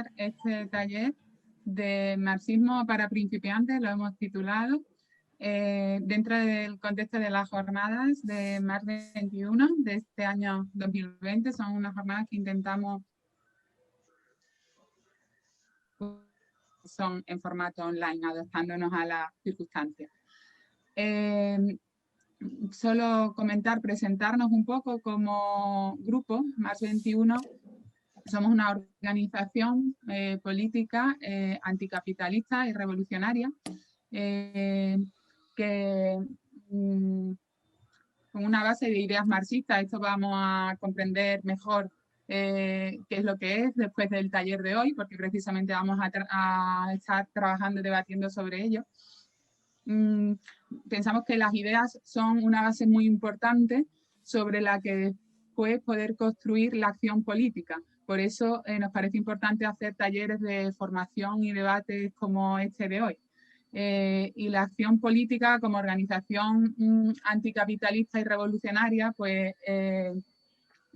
presentar este taller de marxismo para principiantes, lo hemos titulado, dentro del contexto de las jornadas de Mars 21 de este año 2020. Son unas jornadas que intentamos, son en formato online, adaptándonos a las circunstancias. Solo comentar, presentarnos un poco como grupo. Mars 21 somos una organización política anticapitalista y revolucionaria que con una base de ideas marxistas. Esto vamos a comprender mejor qué es lo que es después del taller de hoy, porque precisamente vamos a estar trabajando, debatiendo sobre ello. Pensamos que las ideas son una base muy importante sobre la que después poder construir la acción política. Por eso nos parece importante hacer talleres de formación y debates como este de hoy. Y la acción política como organización anticapitalista y revolucionaria, pues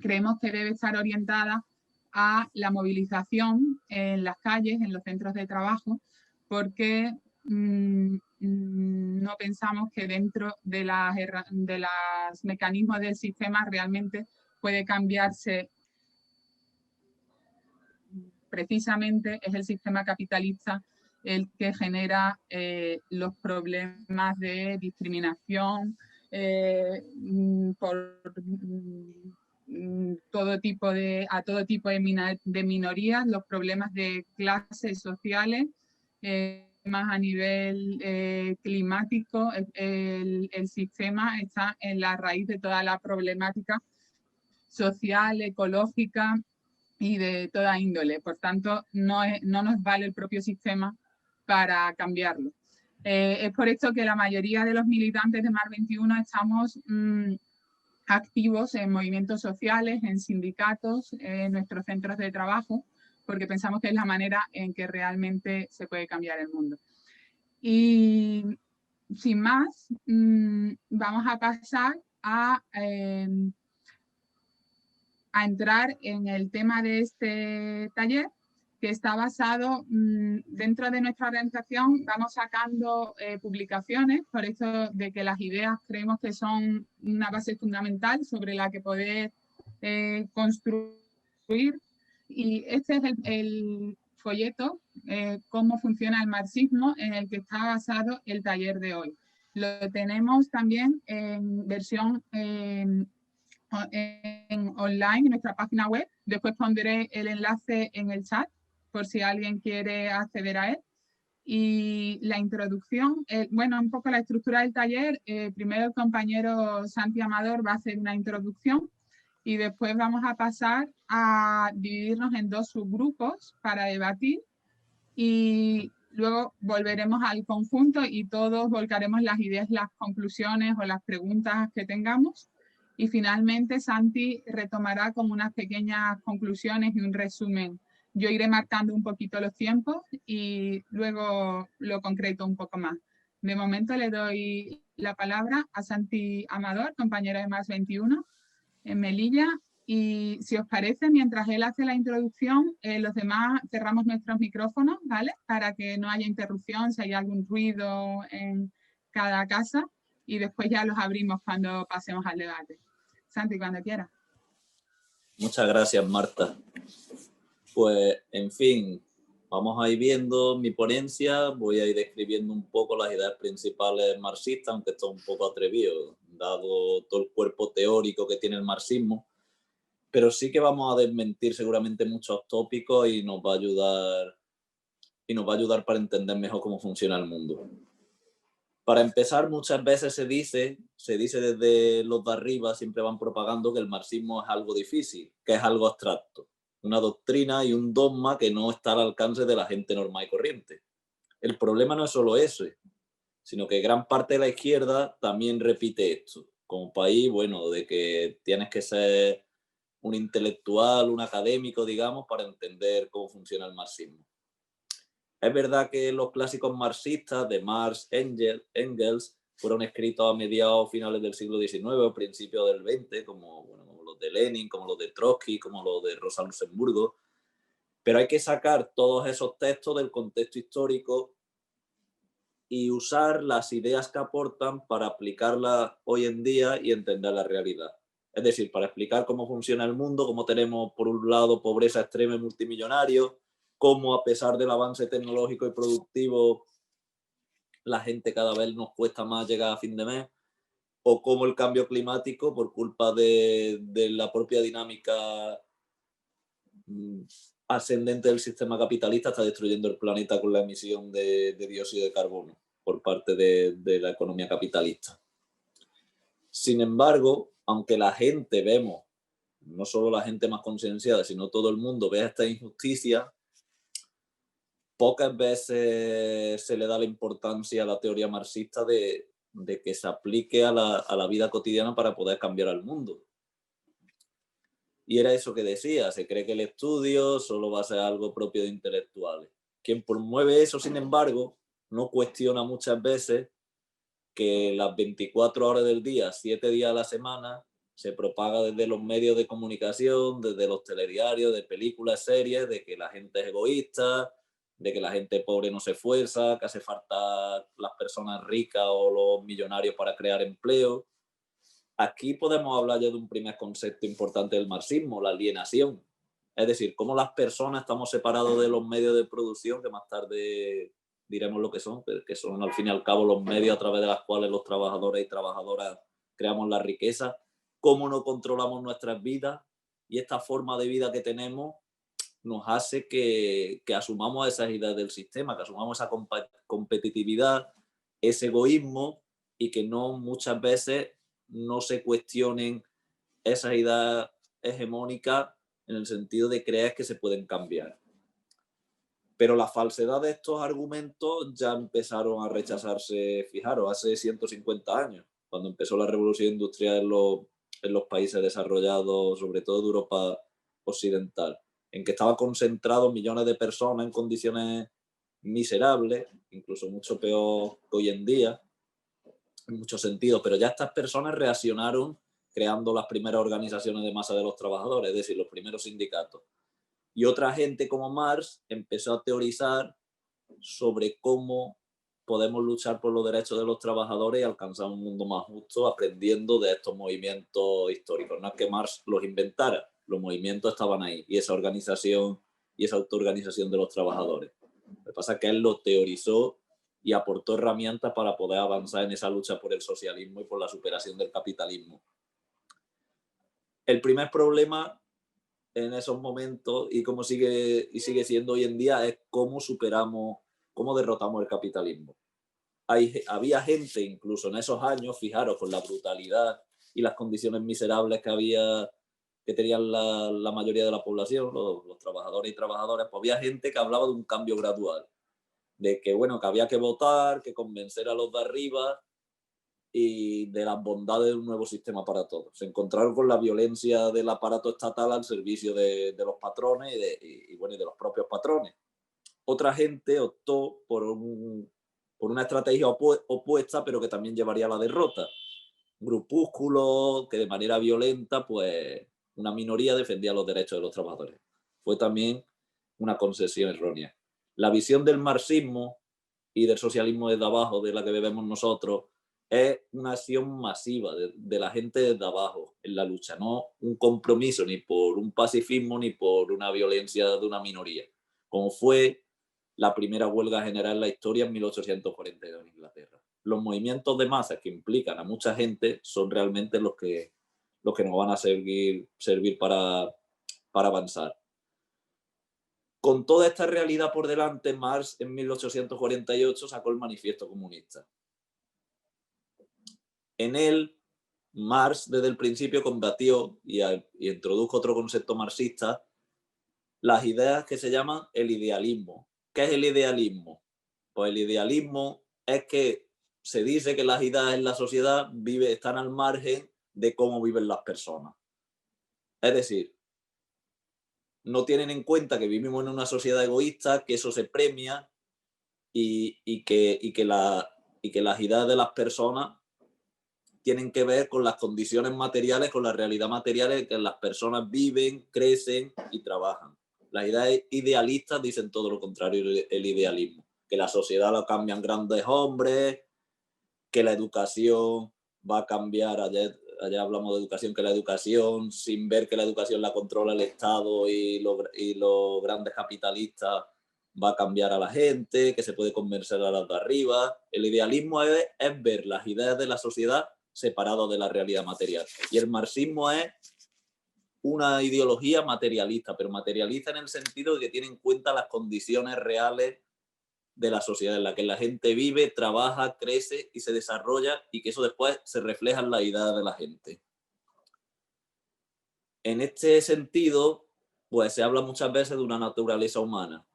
creemos que debe estar orientada a la movilización en las calles, en los centros de trabajo, porque no pensamos que dentro de los mecanismos del sistema realmente puede cambiarse. Precisamente es el sistema capitalista el que genera los problemas de discriminación por todo tipo de minorías, los problemas de clases sociales, más a nivel climático. El sistema está en la raíz de toda la problemática social, ecológica y de toda índole. Por tanto, no nos vale el propio sistema para cambiarlo. Es por esto que la mayoría de los militantes de Mars 21 estamos activos en movimientos sociales, en sindicatos, en nuestros centros de trabajo, porque pensamos que es la manera en que realmente se puede cambiar el mundo. Y sin más, vamos a pasar a entrar en el tema de este taller, que está basado dentro de nuestra organización. Vamos sacando publicaciones, por eso de que las ideas creemos que son una base fundamental sobre la que poder construir. Y este es el folleto, cómo funciona el marxismo, en el que está basado el taller de hoy. Lo tenemos también en versión online en nuestra página web. Después pondré el enlace en el chat por si alguien quiere acceder a él. Y la introducción, bueno, un poco la estructura del taller. Primero el compañero Santi Amador va a hacer una introducción y después vamos a pasar a dividirnos en dos subgrupos para debatir y luego volveremos al conjunto y todos volcaremos las ideas, las conclusiones o las preguntas que tengamos. Y finalmente Santi retomará como unas pequeñas conclusiones y un resumen. Yo iré marcando un poquito los tiempos y luego lo concreto un poco más. De momento le doy la palabra a Santi Amador, compañero de Mars 21 en Melilla. Y si os parece, mientras él hace la introducción, los demás cerramos nuestros micrófonos, ¿vale? Para que no haya interrupción, si hay algún ruido en cada casa. Y después ya los abrimos cuando pasemos al debate. Santi, cuando quieras. Muchas gracias, Marta. Pues, en fin, vamos a ir viendo mi ponencia. Voy a ir describiendo un poco las ideas principales marxistas, aunque esto es un poco atrevido, dado todo el cuerpo teórico que tiene el marxismo. Pero sí que vamos a desmentir seguramente muchos tópicos y nos va a ayudar para entender mejor cómo funciona el mundo. Para empezar, muchas veces se dice desde los de arriba, siempre van propagando que el marxismo es algo difícil, que es algo abstracto, una doctrina y un dogma que no está al alcance de la gente normal y corriente. El problema no es solo ese, sino que gran parte de la izquierda también repite esto. Como país, bueno, de que tienes que ser un intelectual, un académico, digamos, para entender cómo funciona el marxismo. Es verdad que los clásicos marxistas de Marx, Engels, fueron escritos a mediados finales del siglo XIX o principios del XX, como los de Lenin, como los de Trotsky, como los de Rosa Luxemburgo. Pero hay que sacar todos esos textos del contexto histórico y usar las ideas que aportan para aplicarlas hoy en día y entender la realidad. Es decir, para explicar cómo funciona el mundo, cómo tenemos, por un lado, pobreza extrema y multimillonarios, cómo a pesar del avance tecnológico y productivo, la gente cada vez nos cuesta más llegar a fin de mes, o cómo el cambio climático, por culpa de la propia dinámica ascendente del sistema capitalista, está destruyendo el planeta con la emisión de dióxido de carbono por parte de la economía capitalista. Sin embargo, aunque la gente vemos, no solo la gente más concienciada, sino todo el mundo ve esta injusticia, pocas veces se le da la importancia a la teoría marxista de que se aplique a la vida cotidiana para poder cambiar al mundo. Y era eso que decía, se cree que el estudio solo va a ser algo propio de intelectuales. Quien promueve eso, sin embargo, no cuestiona muchas veces que las 24 horas del día, 7 días a la semana, se propaga desde los medios de comunicación, desde los telediarios, de películas, series, de que la gente es egoísta, de que la gente pobre no se esfuerza, que hace falta las personas ricas o los millonarios para crear empleo. Aquí podemos hablar ya de un primer concepto importante del marxismo, la alienación. Es decir, cómo las personas estamos separados de los medios de producción, que más tarde diremos lo que son, pero que son al fin y al cabo los medios a través de los cuales los trabajadores y trabajadoras creamos la riqueza, cómo no controlamos nuestras vidas, y esta forma de vida que tenemos nos hace que asumamos esas ideas del sistema, que asumamos esa competitividad, ese egoísmo, y que no muchas veces no se cuestionen esas ideas hegemónicas en el sentido de creer que se pueden cambiar. Pero la falsedad de estos argumentos ya empezaron a rechazarse, fijaros, hace 150 años, cuando empezó la revolución industrial en los países desarrollados, sobre todo de Europa occidental, en que estaban concentrados millones de personas en condiciones miserables, incluso mucho peor que hoy en día, en muchos sentidos, pero ya estas personas reaccionaron creando las primeras organizaciones de masa de los trabajadores, es decir, los primeros sindicatos. Y otra gente como Marx empezó a teorizar sobre cómo podemos luchar por los derechos de los trabajadores y alcanzar un mundo más justo, aprendiendo de estos movimientos históricos. No es que Marx los inventara, los movimientos estaban ahí, y esa organización y esa autoorganización de los trabajadores. Lo que pasa es que él lo teorizó y aportó herramientas para poder avanzar en esa lucha por el socialismo y por la superación del capitalismo. El primer problema en esos momentos, y como sigue siendo hoy en día, es cómo superamos, cómo derrotamos el capitalismo. Había gente, incluso en esos años, fijaros, con la brutalidad y las condiciones miserables que tenían la mayoría de la población, los trabajadores y trabajadoras, pues había gente que hablaba de un cambio gradual, de que, bueno, que había que votar, que convencer a los de arriba, y de las bondades de un nuevo sistema para todos. Se encontraron con la violencia del aparato estatal al servicio de los patrones y de los propios patrones. Otra gente optó por una estrategia opuesta, pero que también llevaría a la derrota. Grupúsculos que de manera violenta, pues una minoría defendía los derechos de los trabajadores. Fue también una concesión errónea. La visión del marxismo y del socialismo desde abajo, de la que bebemos nosotros, es una acción masiva de la gente desde abajo en la lucha, no un compromiso ni por un pacifismo ni por una violencia de una minoría, como fue la primera huelga general en la historia en 1842 en Inglaterra. Los movimientos de masas que implican a mucha gente son realmente los que nos van a servir para avanzar. Con toda esta realidad por delante, Marx en 1848 sacó el Manifiesto Comunista. En él, Marx desde el principio combatió y introdujo otro concepto marxista, las ideas que se llaman el idealismo. ¿Qué es el idealismo? Pues el idealismo es que se dice que las ideas en la sociedad están al margen de cómo viven las personas. Es decir, no tienen en cuenta que vivimos en una sociedad egoísta, que eso se premia y que las ideas de las personas tienen que ver con las condiciones materiales, con la realidad material en que las personas viven, crecen y trabajan. Las ideas idealistas dicen todo lo contrario el idealismo, que la sociedad la cambian grandes hombres, que la educación va a cambiar, ayer hablamos de educación, que la educación, sin ver que la educación la controla el Estado y los grandes capitalistas, va a cambiar a la gente, que se puede convencer a las de arriba. El idealismo es ver las ideas de la sociedad separadas de la realidad material. Y el marxismo es una ideología materialista, pero materialista en el sentido de que tiene en cuenta las condiciones reales de la sociedad en la que la gente vive, trabaja, crece y se desarrolla, y que eso después se refleja en la idea de la gente. En este sentido, pues se habla muchas veces de una naturaleza humana,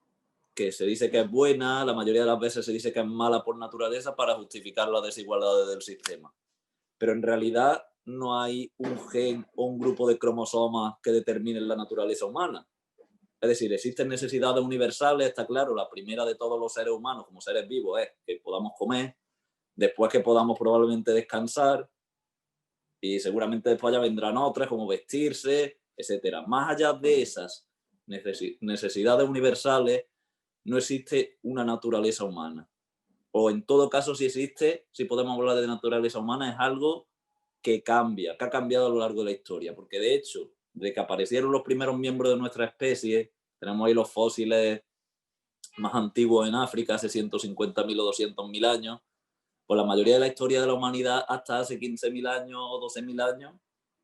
que se dice que es buena, la mayoría de las veces se dice que es mala por naturaleza para justificar las desigualdades del sistema. Pero en realidad no hay un gen o un grupo de cromosomas que determinen la naturaleza humana. Es decir, existen necesidades universales, está claro, la primera de todos los seres humanos como seres vivos es que podamos comer, después que podamos probablemente descansar, y seguramente después ya vendrán otras como vestirse, etcétera. Más allá de esas necesidades universales, no existe una naturaleza humana. O en todo caso, si existe, si podemos hablar de naturaleza humana, es algo que cambia, que ha cambiado a lo largo de la historia, porque de hecho, de que aparecieron los primeros miembros de nuestra especie, tenemos ahí los fósiles más antiguos en África, hace 150.000 o 200.000 años, pues la mayoría de la historia de la humanidad hasta hace 15.000 años o 12.000 años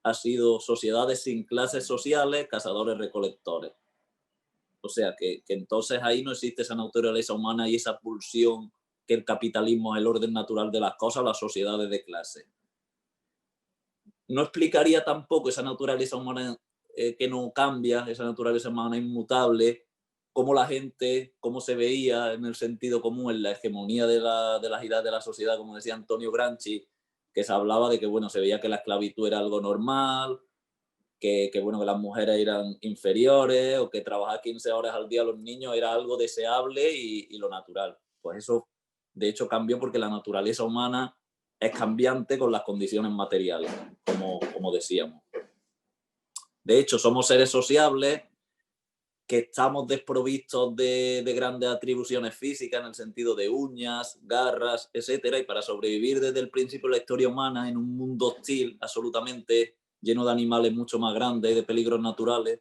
ha sido sociedades sin clases sociales, cazadores-recolectores. O sea que entonces ahí no existe esa naturaleza humana y esa pulsión que el capitalismo es el orden natural de las cosas, las sociedades de clase. No explicaría tampoco esa naturaleza humana que no cambia, esa naturaleza humana inmutable, cómo la gente, cómo se veía en el sentido común, en la hegemonía de las ideas de la sociedad, como decía Antonio Gramsci, que se hablaba de que bueno, se veía que la esclavitud era algo normal, que bueno, que las mujeres eran inferiores, o que trabajar 15 horas al día los niños era algo deseable y lo natural. Pues eso, de hecho, cambió porque la naturaleza humana es cambiante con las condiciones materiales, como decíamos. De hecho, somos seres sociables que estamos desprovistos de grandes atribuciones físicas en el sentido de uñas, garras, etcétera, y para sobrevivir desde el principio de la historia humana en un mundo hostil, absolutamente lleno de animales mucho más grandes y de peligros naturales,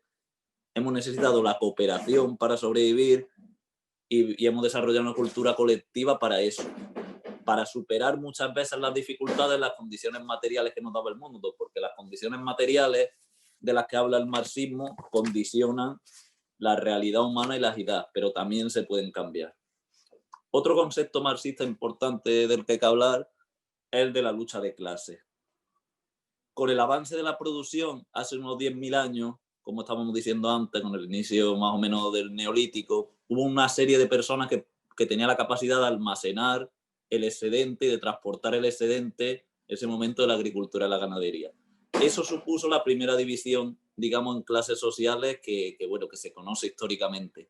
hemos necesitado la cooperación para sobrevivir y hemos desarrollado una cultura colectiva para eso, para superar muchas veces las dificultades, las condiciones materiales que nos daba el mundo, porque las condiciones materiales de las que habla el marxismo condicionan la realidad humana y las ideas, pero también se pueden cambiar. Otro concepto marxista importante del que hay que hablar es el de la lucha de clases. Con el avance de la producción hace unos 10.000 años, como estábamos diciendo antes, con el inicio más o menos del Neolítico, hubo una serie de personas que tenían la capacidad de almacenar el excedente y de transportar el excedente en ese momento de la agricultura y la ganadería. Eso supuso la primera división, digamos, en clases sociales que se conoce históricamente.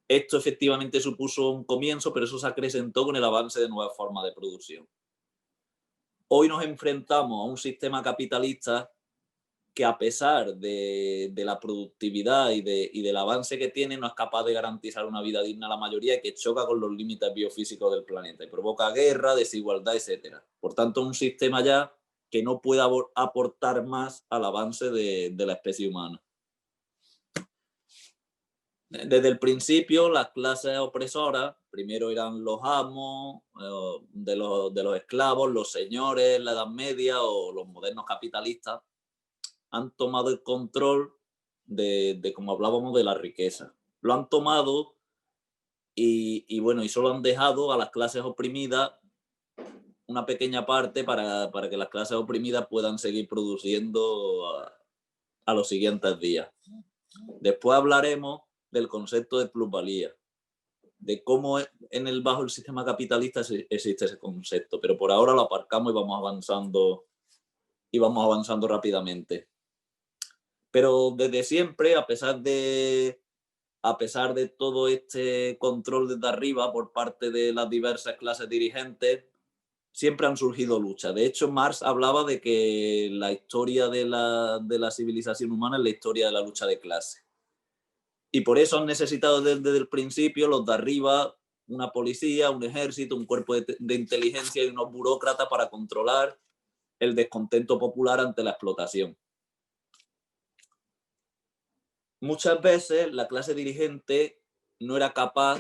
Esto efectivamente supuso un comienzo, pero eso se acrecentó con el avance de nuevas formas de producción. Hoy nos enfrentamos a un sistema capitalista que, a pesar de la productividad y del avance que tiene, no es capaz de garantizar una vida digna a la mayoría y que choca con los límites biofísicos del planeta y provoca guerra, desigualdad, etc. Por tanto, un sistema ya que no puede aportar más al avance de la especie humana. Desde el principio, las clases opresoras, primero eran los amos de los esclavos, los señores en la Edad Media o los modernos capitalistas, han tomado el control de como hablábamos, de la riqueza. Lo han tomado y solo han dejado a las clases oprimidas una pequeña parte para que las clases oprimidas puedan seguir produciendo a los siguientes días. Después hablaremos del concepto de plusvalía, de cómo bajo el sistema capitalista existe ese concepto, pero por ahora lo aparcamos y vamos avanzando rápidamente. Pero desde siempre, a pesar de todo este control desde arriba por parte de las diversas clases dirigentes, siempre han surgido luchas. De hecho, Marx hablaba de que la historia de la civilización humana es la historia de la lucha de clases. Y por eso han necesitado desde el principio los de arriba una policía, un ejército, un cuerpo de inteligencia y unos burócratas para controlar el descontento popular ante la explotación. Muchas veces la clase dirigente no era capaz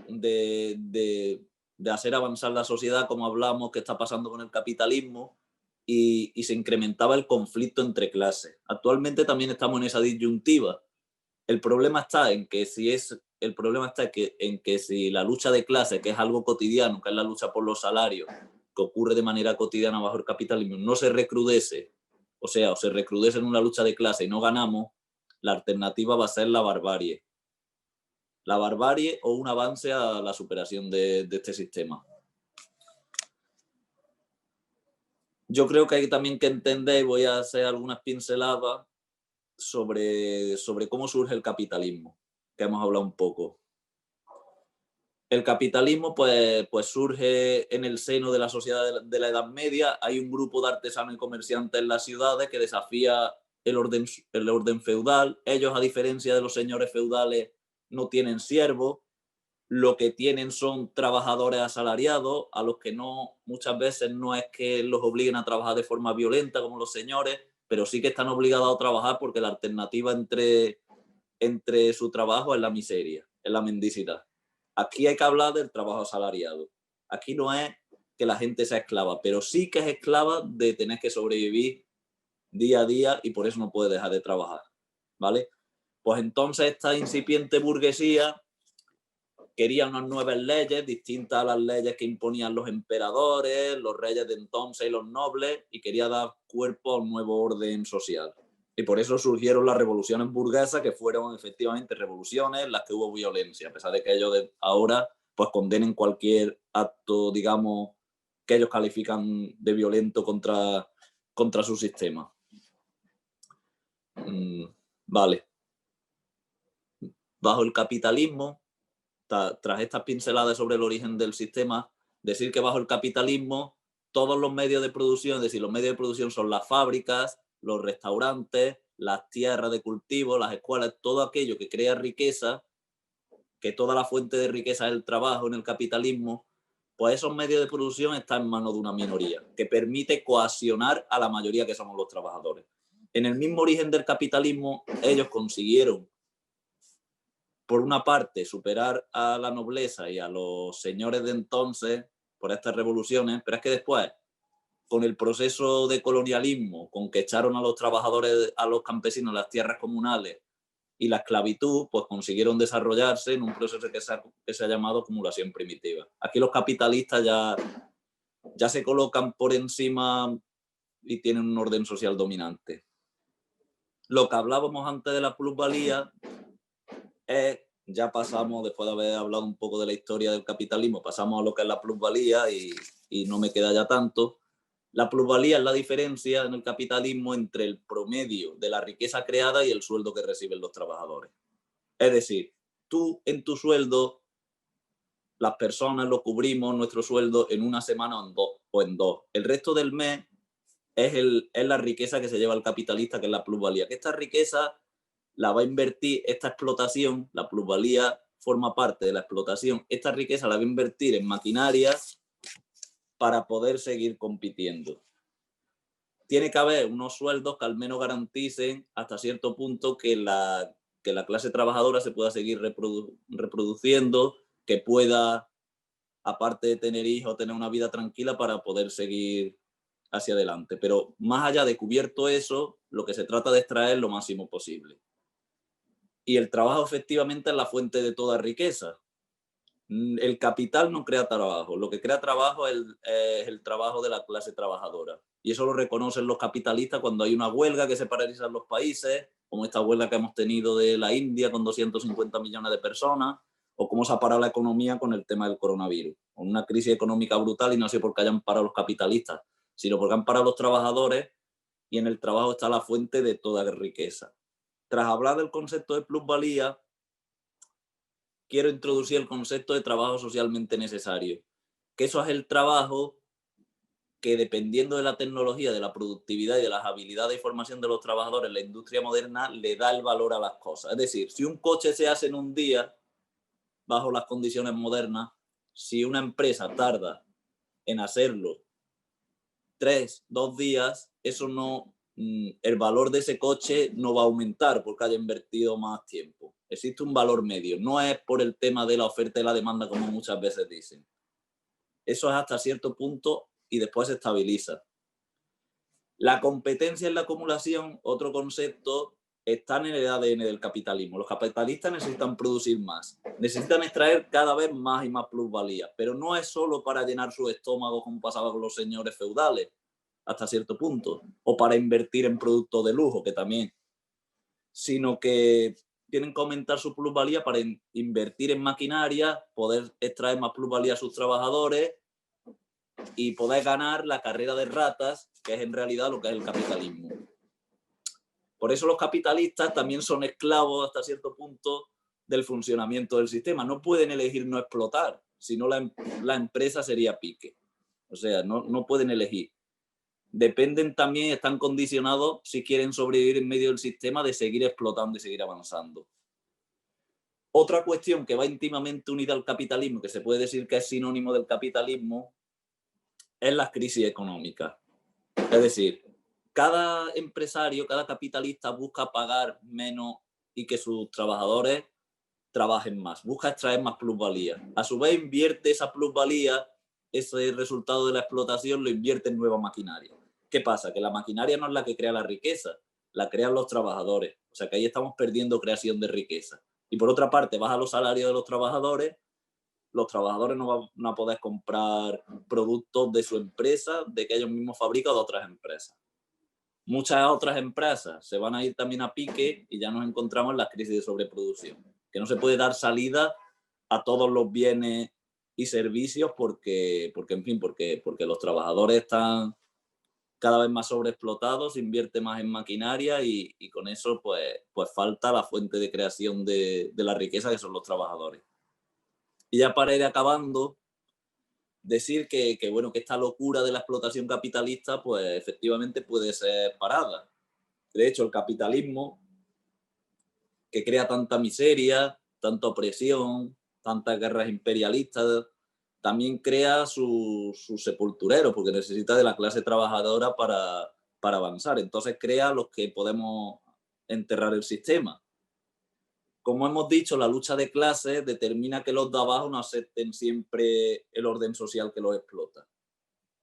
de hacer avanzar la sociedad, como hablamos que está pasando con el capitalismo, y se incrementaba el conflicto entre clases. Actualmente también estamos en esa disyuntiva. El problema está en que si la lucha de clases, que es algo cotidiano, que es la lucha por los salarios, que ocurre de manera cotidiana bajo el capitalismo, no se recrudece, o se recrudece en una lucha de clases y no ganamos, la alternativa va a ser la barbarie. La barbarie o un avance a la superación de este sistema. Yo creo que hay también que entender, y voy a hacer algunas pinceladas sobre cómo surge el capitalismo, que hemos hablado un poco. El capitalismo pues surge en el seno de la sociedad de la Edad Media. Hay un grupo de artesanos y comerciantes en las ciudades que desafía el orden feudal. Ellos, a diferencia de los señores feudales, no tienen siervos. Lo que tienen son trabajadores asalariados, a los que no, muchas veces no es que los obliguen a trabajar de forma violenta como los señores, pero sí que están obligados a trabajar porque la alternativa entre su trabajo es la miseria, es la mendicidad. Aquí hay que hablar del trabajo asalariado. Aquí no es que la gente sea esclava, pero sí que es esclava de tener que sobrevivir día a día y por eso no puede dejar de trabajar, ¿vale? Pues entonces esta incipiente burguesía quería unas nuevas leyes distintas a las leyes que imponían los emperadores, los reyes de entonces y los nobles, y quería dar cuerpo a un nuevo orden social. Y por eso surgieron las revoluciones burguesas, que fueron efectivamente revoluciones en las que hubo violencia, a pesar de que ellos ahora pues condenen cualquier acto, digamos, que ellos califican de violento contra su sistema. Vale. Bajo el capitalismo, tras estas pinceladas sobre el origen del sistema, decir que bajo el capitalismo todos los medios de producción, es decir, los medios de producción son las fábricas, los restaurantes, las tierras de cultivo, las escuelas, todo aquello que crea riqueza, que toda la fuente de riqueza es el trabajo en el capitalismo, pues esos medios de producción están en manos de una minoría, que permite coaccionar a la mayoría que somos los trabajadores. En el mismo origen del capitalismo, ellos consiguieron, por una parte, superar a la nobleza y a los señores de entonces por estas revoluciones, pero es que después, con el proceso de colonialismo, con que echaron a los trabajadores, a los campesinos, las tierras comunales y la esclavitud, pues consiguieron desarrollarse en un proceso que se ha llamado acumulación primitiva. Aquí los capitalistas ya se colocan por encima y tienen un orden social dominante. Lo que hablábamos antes de la plusvalía es, ya pasamos, después de haber hablado un poco de la historia del capitalismo, pasamos a lo que es la plusvalía y no me queda ya tanto. La plusvalía es la diferencia en el capitalismo entre el promedio de la riqueza creada y el sueldo que reciben los trabajadores. Es decir, tú en tu sueldo, las personas lo cubrimos nuestro sueldo en una semana o en dos. El resto del mes es la riqueza que se lleva el capitalista, que es la plusvalía. Que esta riqueza la va a invertir, esta explotación, la plusvalía forma parte de la explotación, esta riqueza la va a invertir en maquinaria para poder seguir compitiendo. Tiene que haber unos sueldos que al menos garanticen hasta cierto punto que la clase trabajadora se pueda seguir reproduciendo, que pueda, aparte de tener hijos, tener una vida tranquila para poder seguir hacia adelante. Pero más allá de cubierto eso, lo que se trata de extraer lo máximo posible. Y el trabajo efectivamente es la fuente de toda riqueza. El capital no crea trabajo, lo que crea trabajo es el trabajo de la clase trabajadora. Y eso lo reconocen los capitalistas cuando hay una huelga que se paralizan los países, como esta huelga que hemos tenido de la India con 250 millones de personas, o cómo se ha parado la economía con el tema del coronavirus. Con una crisis económica brutal, y no sé por qué hayan parado los capitalistas, sino porque han parado los trabajadores, y en el trabajo está la fuente de toda riqueza. Tras hablar del concepto de plusvalía, quiero introducir el concepto de trabajo socialmente necesario, que eso es el trabajo que dependiendo de la tecnología, de la productividad y de las habilidades y formación de los trabajadores, la industria moderna le da el valor a las cosas. Es decir, si un coche se hace en un día, bajo las condiciones modernas, si una empresa tarda en hacerlo 2 días, eso no, el valor de ese coche no va a aumentar porque haya invertido más tiempo. Existe un valor medio, no es por el tema de la oferta y la demanda como muchas veces dicen. Eso es hasta cierto punto y después se estabiliza. La competencia en la acumulación, otro concepto, está en el ADN del capitalismo. Los capitalistas necesitan producir más, necesitan extraer cada vez más y más plusvalía, pero no es solo para llenar su estómago como pasaba con los señores feudales, hasta cierto punto, o para invertir en productos de lujo, que también, sino que tienen que aumentar su plusvalía para invertir en maquinaria, poder extraer más plusvalía a sus trabajadores y poder ganar la carrera de ratas, que es en realidad lo que es el capitalismo. Por eso los capitalistas también son esclavos hasta cierto punto del funcionamiento del sistema. No pueden elegir no explotar, si no la empresa sería pique. O sea, no pueden elegir. Dependen también, están condicionados, si quieren sobrevivir en medio del sistema, de seguir explotando y seguir avanzando. Otra cuestión que va íntimamente unida al capitalismo, que se puede decir que es sinónimo del capitalismo, es la crisis económica. Es decir, cada empresario, cada capitalista busca pagar menos y que sus trabajadores trabajen más, busca extraer más plusvalía. A su vez invierte esa plusvalía, ese resultado de la explotación lo invierte en nueva maquinaria. ¿Qué pasa? Que la maquinaria no es la que crea la riqueza, la crean los trabajadores. O sea que ahí estamos perdiendo creación de riqueza. Y por otra parte, baja los salarios de los trabajadores no van a poder comprar productos de su empresa, de que ellos mismos fabrican, de otras empresas. Muchas otras empresas se van a ir también a pique y ya nos encontramos en la crisis de sobreproducción, que no se puede dar salida a todos los bienes y servicios porque los trabajadores están cada vez más sobreexplotados, se invierte más en maquinaria y con eso pues falta la fuente de creación de la riqueza, que son los trabajadores. Y ya para ir acabando, decir que esta locura de la explotación capitalista pues efectivamente puede ser parada. De hecho, el capitalismo, que crea tanta miseria, tanta opresión, tantas guerras imperialistas, también crea su sepulturero, porque necesita de la clase trabajadora para avanzar. Entonces crea los que podemos enterrar el sistema. Como hemos dicho, la lucha de clases determina que los de abajo no acepten siempre el orden social que los explota.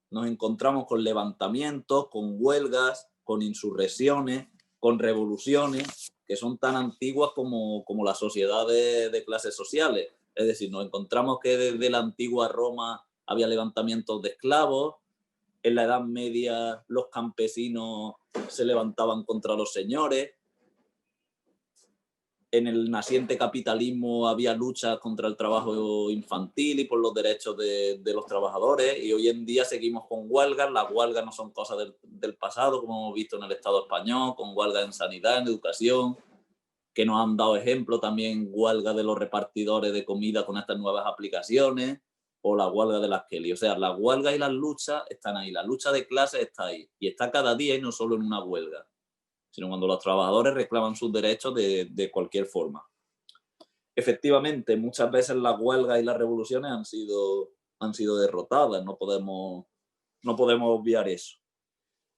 Nos encontramos con levantamientos, con huelgas, con insurrecciones, con revoluciones, que son tan antiguas como las sociedades de clases sociales. Es decir, nos encontramos que desde la antigua Roma había levantamientos de esclavos, en la Edad Media los campesinos se levantaban contra los señores, en el naciente capitalismo había luchas contra el trabajo infantil y por los derechos de los trabajadores, y hoy en día seguimos con huelgas. Las huelgas no son cosas del pasado, como hemos visto en el Estado español, con huelgas en sanidad, en educación, que nos han dado ejemplo también huelgas de los repartidores de comida con estas nuevas aplicaciones, o la huelga de las Kelly. O sea, las huelgas y las luchas están ahí, la lucha de clases está ahí, y está cada día y no solo en una huelga, sino cuando los trabajadores reclaman sus derechos de cualquier forma. Efectivamente, muchas veces las huelgas y las revoluciones han sido derrotadas, no podemos obviar eso.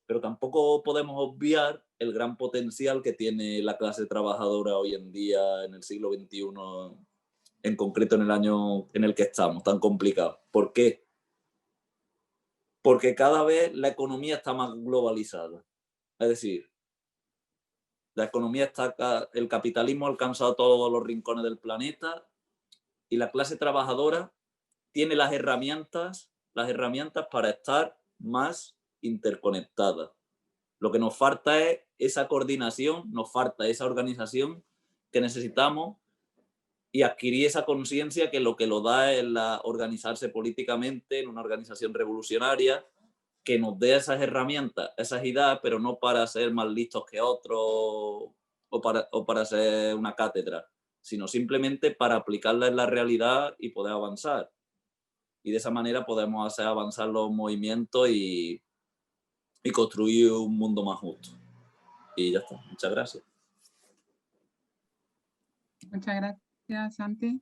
Pero tampoco podemos obviar el gran potencial que tiene la clase trabajadora hoy en día, en el siglo XXI, en concreto en el año en el que estamos, tan complicado. ¿Por qué? Porque cada vez la economía está más globalizada. Es decir, el capitalismo ha alcanzado todos los rincones del planeta y la clase trabajadora tiene las herramientas para estar más interconectada. Lo que nos falta es esa coordinación, nos falta esa organización que necesitamos y adquirir esa conciencia que lo da es organizarse políticamente en una organización revolucionaria que nos dé esas herramientas, esas ideas, pero no para ser más listos que otros o para ser una cátedra, sino simplemente para aplicarlas en la realidad y poder avanzar. y de esa manera podemos hacer avanzar los movimientos y construir un mundo más justo. Y ya está. Muchas gracias. Muchas gracias, Santi.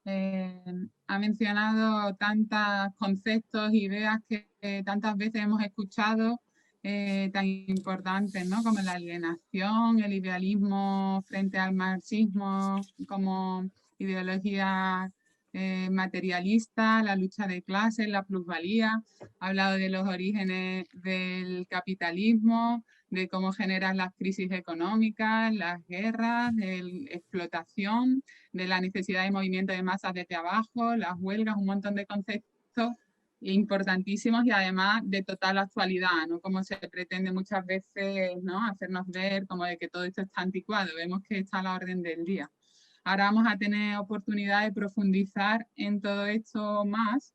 Ha mencionado tantos conceptos, ideas que tantas veces hemos escuchado, tan importantes, ¿no? Como la alienación, el idealismo frente al marxismo como ideología materialista, la lucha de clases, la plusvalía. Ha hablado de los orígenes del capitalismo, de cómo generan las crisis económicas, las guerras, de explotación, de la necesidad de movimiento de masas desde abajo, las huelgas, un montón de conceptos importantísimos y además de total actualidad, ¿no? Como se pretende muchas veces, ¿no? Hacernos ver como de que todo esto está anticuado, vemos que está a la orden del día. Ahora vamos a tener oportunidad de profundizar en todo esto más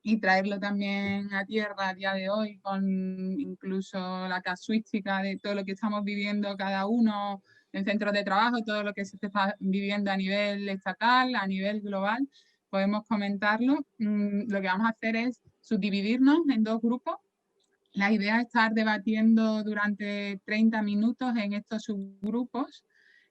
y traerlo también a tierra a día de hoy con incluso la casuística de todo lo que estamos viviendo cada uno en centros de trabajo, todo lo que se está viviendo a nivel estatal, a nivel global, podemos comentarlo. Lo que vamos a hacer es subdividirnos en dos grupos. La idea es estar debatiendo durante 30 minutos en estos subgrupos,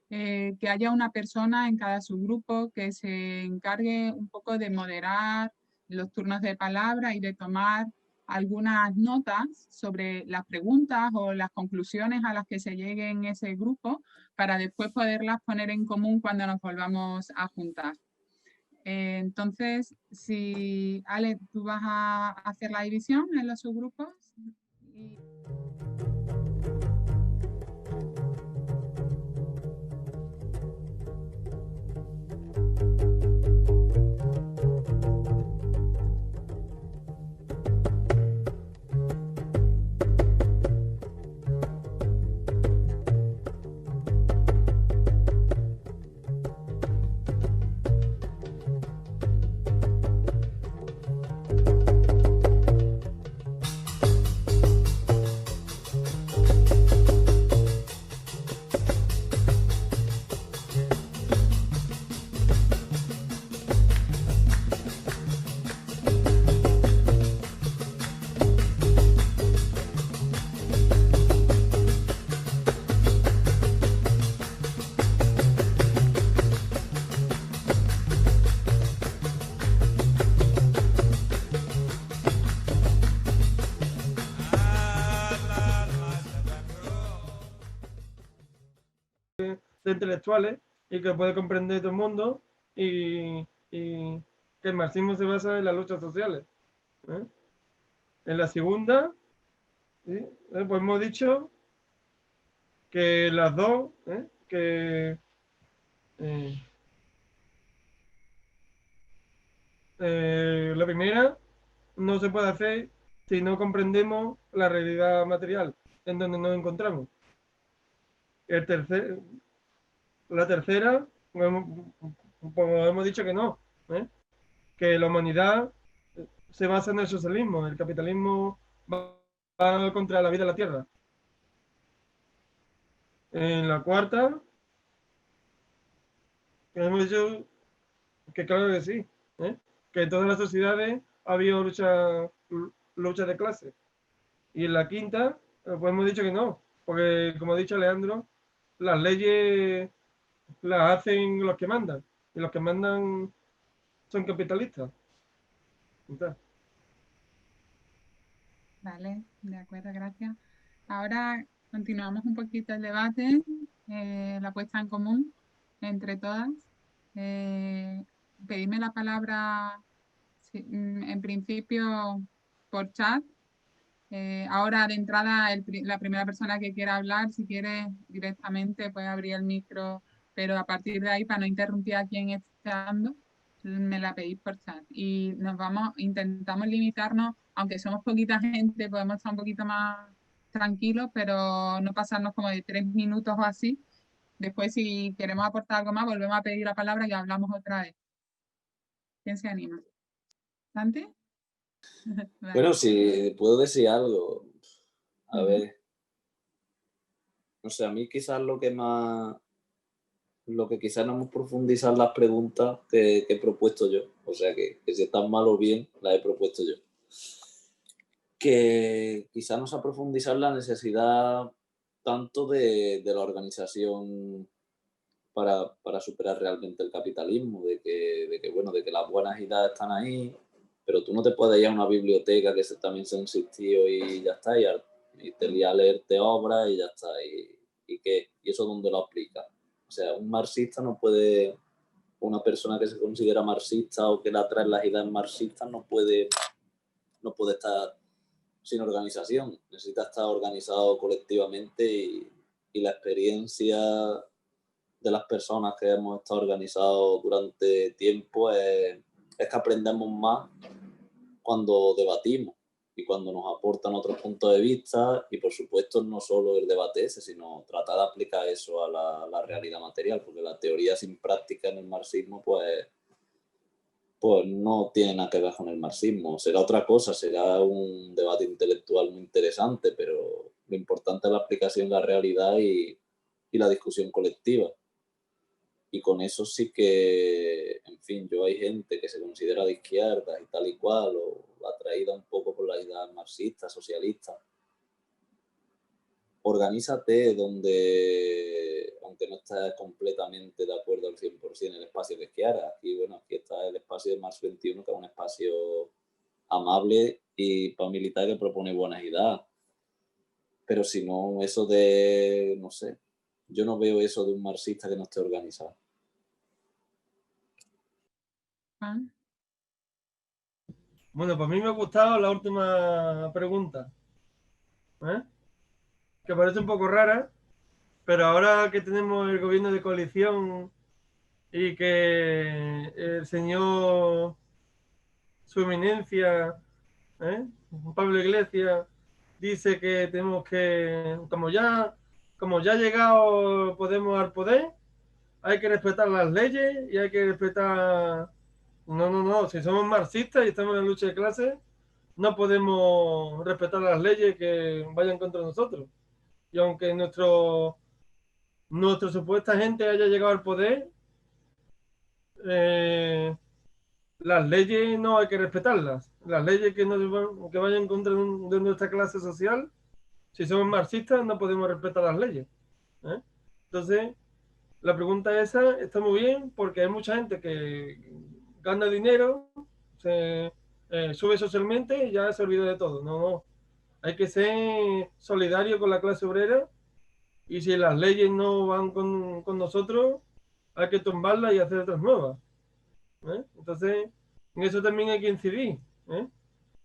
que haya una persona en cada subgrupo que se encargue un poco de moderar los turnos de palabra y de tomar algunas notas sobre las preguntas o las conclusiones a las que se llegue en ese grupo para después poderlas poner en común cuando nos volvamos a juntar. Entonces, si Ale, tú vas a hacer la división en los subgrupos. De intelectuales y que puede comprender todo el mundo y que el marxismo se basa en las luchas sociales. En la segunda, ¿sí? Pues hemos dicho que las dos, que la primera no se puede hacer si no comprendemos la realidad material en donde nos encontramos. La tercera, pues hemos dicho que no, que la humanidad se basa en el socialismo, el capitalismo va contra la vida de la tierra. En la cuarta, hemos dicho que claro que sí, que en todas las sociedades ha habido lucha de clase. Y en la quinta, pues hemos dicho que no, porque como ha dicho Leandro, las leyes las hacen los que mandan, y los que mandan son capitalistas. Entonces, Vale, de acuerdo, gracias. Ahora continuamos un poquito el debate, la puesta en común entre todas. Pedidme la palabra en principio por chat. Ahora de entrada la primera persona que quiera hablar, si quiere directamente puede abrir el micro, pero a partir de ahí para no interrumpir a quien esté hablando, me la pedís por chat. Y intentamos limitarnos, aunque somos poquita gente, podemos estar un poquito más tranquilos, pero no pasarnos como de 3 minutos o así. Después, si queremos aportar algo más, volvemos a pedir la palabra y hablamos otra vez. ¿Quién se anima? ¿Santi? Vale. Bueno, si puedo decir algo. A ver. No sé, a mí quizás lo que más lo que quizás no hemos profundizado en las preguntas que he propuesto yo. O sea que si están mal o bien, las he propuesto yo. Que quizás no se ha profundizado en la necesidad tanto de la organización para superar realmente el capitalismo, de que las buenas ideas están ahí, pero tú no te puedes ir a una biblioteca que también se ha insistido y ya está, y te lía a leerte obras y ya está. ¿Y qué? ¿Y eso dónde lo aplica? O sea, un marxista no puede, una persona que se considera marxista o que le atraen las ideas marxistas no puede estar sin organización. Necesita estar organizado colectivamente y la experiencia de las personas que hemos estado organizados durante tiempo es que aprendemos más cuando debatimos y cuando nos aportan otros puntos de vista, y por supuesto no solo el debate ese, sino tratar de aplicar eso a la realidad material, porque la teoría sin práctica en el marxismo pues no tiene nada que ver con el marxismo. Será otra cosa, será un debate intelectual muy interesante, pero lo importante es la aplicación de la realidad y la discusión colectiva. Y con eso sí que, en fin, hay gente que se considera de izquierda y tal y cual, o atraída un poco por las ideas marxistas, socialistas. Organízate donde, aunque no estés completamente de acuerdo al 100% en el espacio que quieras. Aquí está el espacio de Mars 21, que es un espacio amable y paramilitar que propone buenas ideas. Pero si no, eso de, no sé, yo no veo eso de un marxista que no esté organizado. Bueno, pues a mí me ha gustado la última pregunta, que parece un poco rara, pero ahora que tenemos el gobierno de coalición y que el señor, su eminencia, Pablo Iglesias, dice que tenemos que, como ya ha llegado Podemos al poder, hay que respetar las leyes y hay que respetar... No, si somos marxistas y estamos en la lucha de clases, no podemos respetar las leyes que vayan contra nosotros. Y aunque nuestra supuesta gente haya llegado al poder, las leyes no hay que respetarlas. Las leyes que vayan contra de nuestra clase social, si somos marxistas, no podemos respetar las leyes. Entonces, la pregunta esa está muy bien porque hay mucha gente que gana dinero, sube socialmente y ya se olvida de todo. No, hay que ser solidario con la clase obrera, y si las leyes no van con nosotros, hay que tumbarlas y hacer otras nuevas. Entonces, en eso también hay que incidir,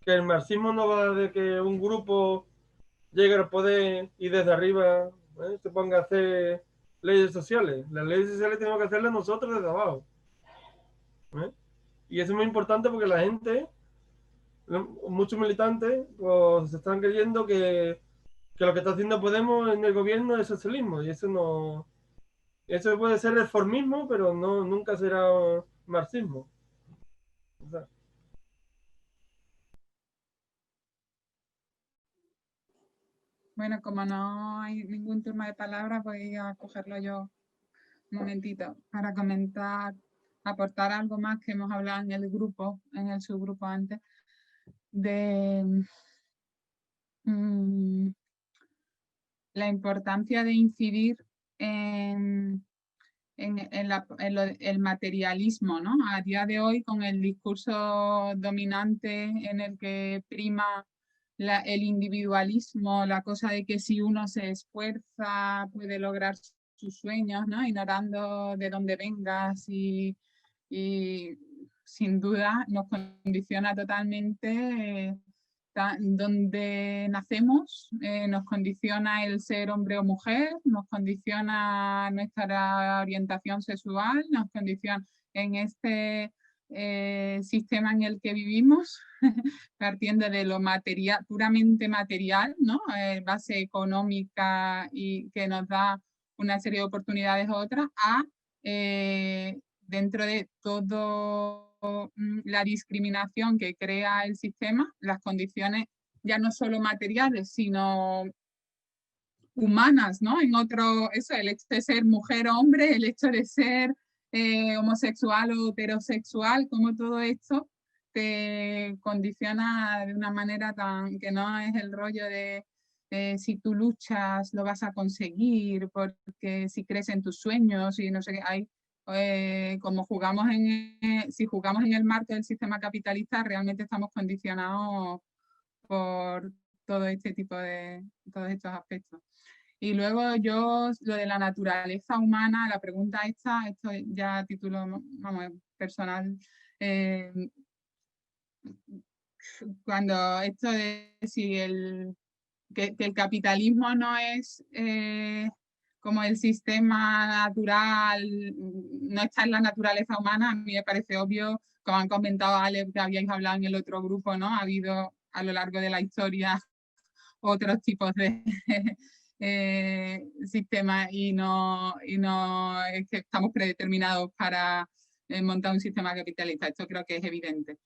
que el marxismo no va de que un grupo llegue al poder y desde arriba se ponga a hacer leyes sociales. Las leyes sociales tenemos que hacerlas nosotros desde abajo. Y eso es muy importante porque la gente, muchos militantes, pues, se están creyendo que lo que está haciendo Podemos en el gobierno es socialismo, y eso no... Eso puede ser reformismo, pero no, nunca será marxismo. O sea, Bueno, como no hay ningún turno de palabras, voy a cogerlo yo un momentito para comentar, aportar algo más que hemos hablado en el grupo, en el subgrupo antes, de la importancia de incidir en el materialismo, ¿no? A día de hoy, con el discurso dominante en el que prima el individualismo, la cosa de que si uno se esfuerza puede lograr sus sueños, ¿no? Ignorando de dónde vengas y sin duda nos condiciona totalmente donde nacemos, nos condiciona el ser hombre o mujer, nos condiciona nuestra orientación sexual, nos condiciona en este sistema en el que vivimos, partiendo de lo material, puramente material, ¿no? Base económica y que nos da una serie de oportunidades otras, a dentro de todo la discriminación que crea el sistema, las condiciones ya no solo materiales, sino humanas, ¿no? En otro, eso, el hecho de ser mujer o hombre, el hecho de ser homosexual o heterosexual, como todo esto te condiciona de una manera tan que no es el rollo de si tú luchas lo vas a conseguir, porque si crees en tus sueños y no sé qué, hay como si jugamos en el marco del sistema capitalista, realmente estamos condicionados por todo este tipo de, todos estos aspectos. Y luego yo, lo de la naturaleza humana, la pregunta esta, esto ya a título, vamos, personal, cuando esto de si que el capitalismo no es como el sistema natural, no está en la naturaleza humana, a mí me parece obvio, como han comentado Ale, que habíais hablado en el otro grupo, ¿no? Ha habido a lo largo de la historia otros tipos de sistemas y no es que estamos predeterminados para montar un sistema capitalista. Esto creo que es evidente.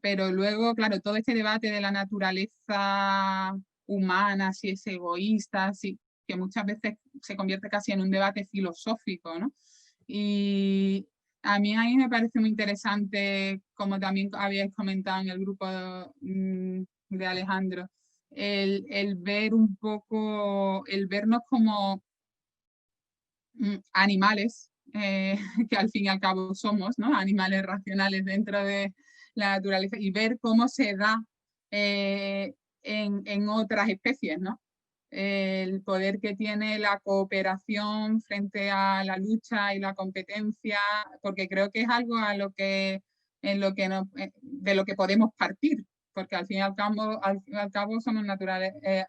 Pero luego, claro, todo este debate de la naturaleza humana, si es egoísta, si, que muchas veces se convierte casi en un debate filosófico, ¿no? Y a mí ahí me parece muy interesante, como también habíais comentado en el grupo de Alejandro, el ver un poco, el vernos como animales, que al fin y al cabo somos, ¿no? Animales racionales dentro de la naturaleza, y ver cómo se da en otras especies, ¿no? El poder que tiene la cooperación frente a la lucha y la competencia, porque creo que es algo a lo que, en lo que no, de lo que podemos partir, porque al fin y al cabo somos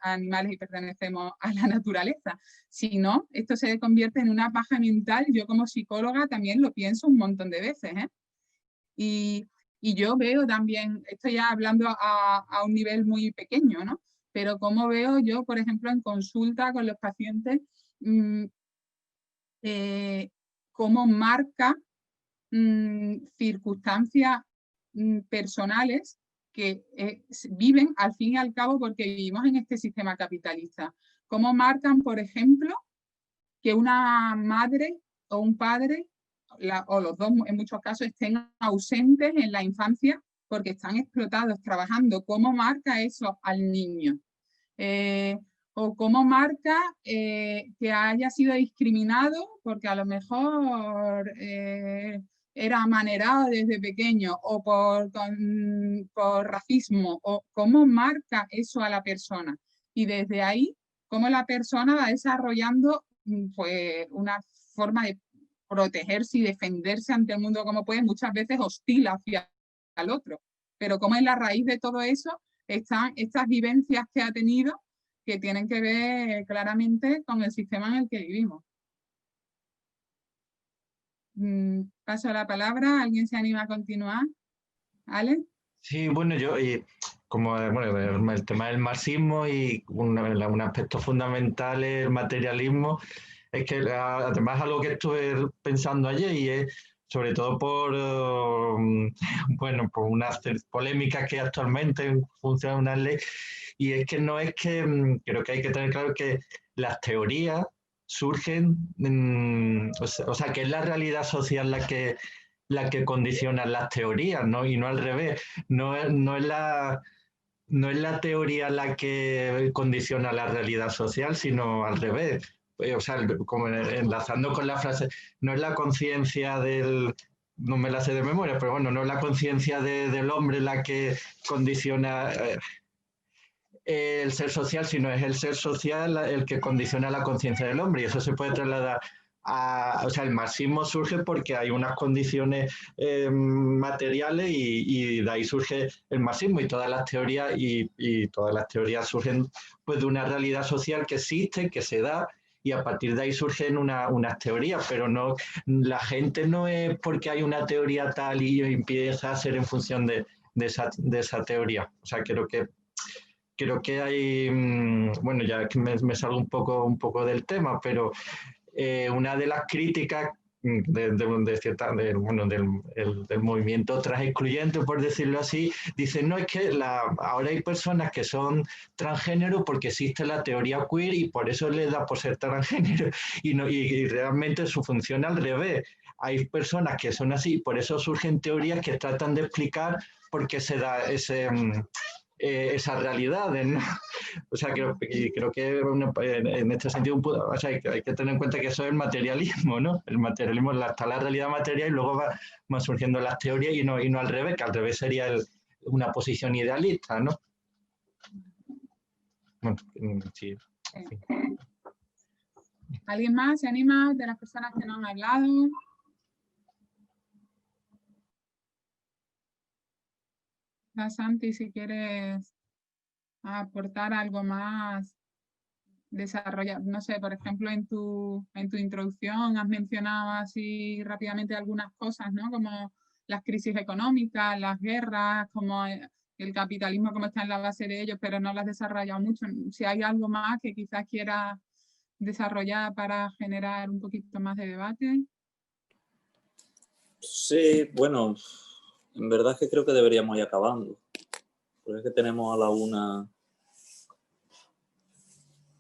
animales y pertenecemos a la naturaleza. Si no, esto se convierte en una paja mental. Yo como psicóloga también lo pienso un montón de veces, ¿eh? Y yo veo también, estoy ya hablando a un nivel muy pequeño, ¿no? Pero como veo yo, por ejemplo, en consulta con los pacientes, cómo marca circunstancias personales que viven al fin y al cabo porque vivimos en este sistema capitalista. Cómo marcan, por ejemplo, que una madre o un padre, o los dos en muchos casos, estén ausentes en la infancia porque están explotados trabajando. ¿Cómo marca eso al niño? O cómo marca que haya sido discriminado porque a lo mejor era amanerado desde pequeño o por racismo, o cómo marca eso a la persona. Y desde ahí, cómo la persona va desarrollando pues, una forma de protegerse y defenderse ante el mundo como puede, muchas veces hostil hacia el otro. Pero como en la raíz de todo eso están estas vivencias que ha tenido que tienen que ver claramente con el sistema en el que vivimos. Paso la palabra, ¿alguien se anima a continuar? ¿Ale? Sí, bueno, yo, como bueno, el tema del marxismo y un aspecto fundamental es el materialismo, es que además algo que estuve pensando ayer y es sobre todo por, bueno, por unas polémicas que actualmente funcionan una ley, y es que no es que, creo que hay que tener claro que las teorías surgen, o sea, que es la realidad social la que condiciona las teorías, ¿no? Y no al revés. No es la teoría la que condiciona la realidad social, sino al revés. O sea, como enlazando con la frase, no es la conciencia del, no me la sé de memoria, pero bueno, no es la conciencia del hombre la que condiciona el ser social, sino es el ser social el que condiciona la conciencia del hombre. Y eso se puede trasladar o sea, el marxismo surge porque hay unas condiciones materiales y de ahí surge el marxismo y todas las teorías y todas las teorías surgen pues de una realidad social que existe, que se da y a partir de ahí surgen unas teorías, pero no, la gente no es porque hay una teoría tal y empieza a ser en función de esa teoría. O sea, creo que hay, bueno, ya que me salgo un poco del tema, pero una de las críticas del movimiento transexcluyente, por decirlo así, dicen, no, es que ahora hay personas que son transgénero porque existe la teoría queer y por eso les da por ser transgénero, y realmente su función al revés. Hay personas que son así, por eso surgen teorías que tratan de explicar por qué se da esas realidades, ¿no? O sea, creo que en este sentido, o sea, hay que tener en cuenta que eso es el materialismo, ¿no? El materialismo, está la realidad material y luego van surgiendo las teorías y no al revés, que al revés sería una posición idealista, ¿no? Bueno, sí. Sí. ¿Alguien más se anima de las personas que no han hablado? Santi, si quieres aportar algo más, desarrollar, no sé, por ejemplo, en tu introducción has mencionado así rápidamente algunas cosas, ¿no? Como las crisis económicas, las guerras, como el capitalismo, como está en la base de ellos, pero no lo has desarrollado mucho. Si hay algo más que quizás quieras desarrollar para generar un poquito más de debate. Sí, bueno, en verdad es que creo que deberíamos ir acabando. Porque es que tenemos a la 1.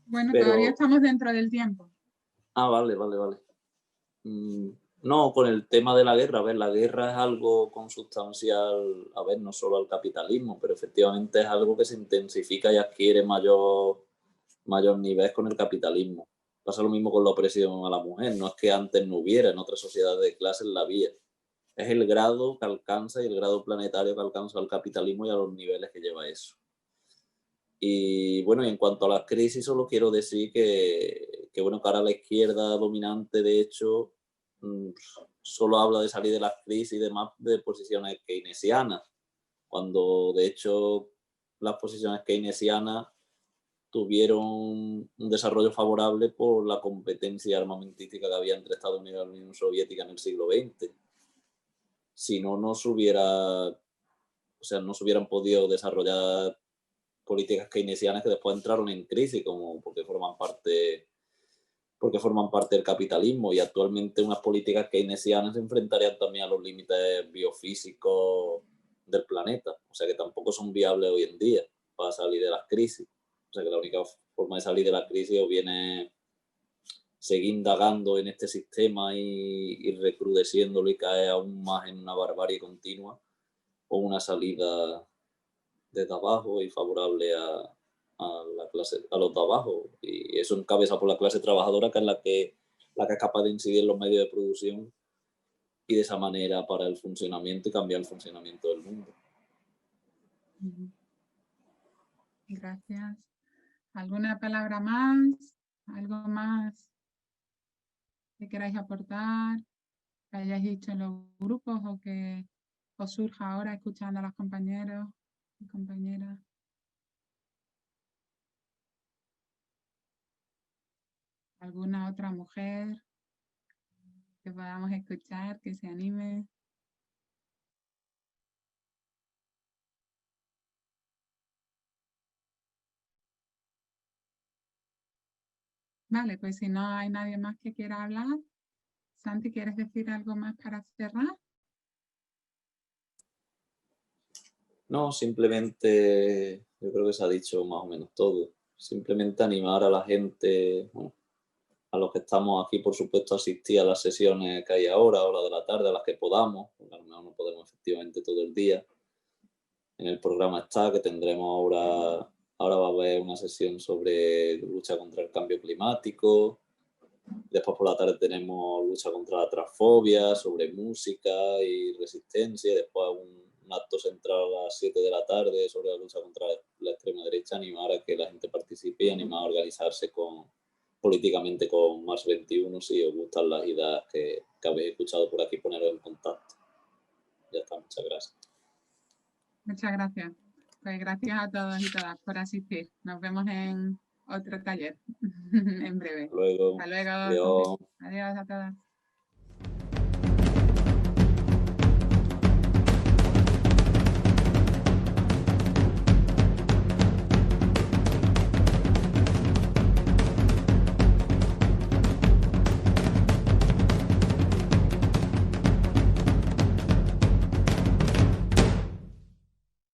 Bueno, pero... todavía estamos dentro del tiempo. Ah, vale. No, con el tema de la guerra, a ver, la guerra es algo consustancial, a ver, no solo al capitalismo, pero efectivamente es algo que se intensifica y adquiere mayor nivel con el capitalismo. Pasa lo mismo con la opresión a la mujer, no es que antes no hubiera, en otras sociedades de clases la había. Es el grado que alcanza y el grado planetario que alcanza el capitalismo y a los niveles que lleva eso. Y bueno, y en cuanto a las crisis, solo quiero decir que bueno, que ahora la izquierda dominante, de hecho, solo habla de salir de las crisis y demás de posiciones keynesianas, cuando de hecho las posiciones keynesianas tuvieron un desarrollo favorable por la competencia armamentística que había entre Estados Unidos y la Unión Soviética en el siglo XX. Si no, no se hubieran podido desarrollar políticas keynesianas que después entraron en crisis, como porque forman parte del capitalismo, y actualmente unas políticas keynesianas se enfrentarían también a los límites biofísicos del planeta, o sea que tampoco son viables hoy en día para salir de las crisis. O sea que la única forma de salir de la crisis o viene seguir indagando en este sistema y recrudeciéndolo y caer aún más en una barbarie continua, o una salida desde abajo y favorable a los de abajo, y eso encabeza por la clase trabajadora, que es la que es capaz de incidir en los medios de producción y de esa manera para el funcionamiento y cambiar el funcionamiento del mundo. Gracias. ¿Alguna palabra más? ¿Algo más que queráis aportar? Que hayáis dicho en los grupos o que os surja ahora escuchando a los compañeros y compañeras. ¿Alguna otra mujer que podamos escuchar, que se anime? Vale, pues si no hay nadie más que quiera hablar, Santi, ¿quieres decir algo más para cerrar? No, simplemente yo creo que se ha dicho más o menos todo. Simplemente animar a la gente, bueno, a los que estamos aquí, por supuesto, asistir a las sesiones que hay ahora, a las de la tarde, a las que podamos, porque a lo mejor no podemos efectivamente todo el día. En el programa está que tendremos ahora va a haber una sesión sobre lucha contra el cambio climático. Después por la tarde tenemos lucha contra la transfobia, sobre música y resistencia. Después un acto central a las 7 de la tarde sobre la lucha contra la extrema derecha. Animar a que la gente participe y animar a organizarse políticamente con Más 21 si os gustan las ideas que habéis escuchado por aquí, poneros en contacto. Ya está, muchas gracias. Muchas gracias. Pues gracias a todos y todas por asistir. Nos vemos en otro taller en breve. Hasta luego. Hasta luego. Adiós. Adiós a todas.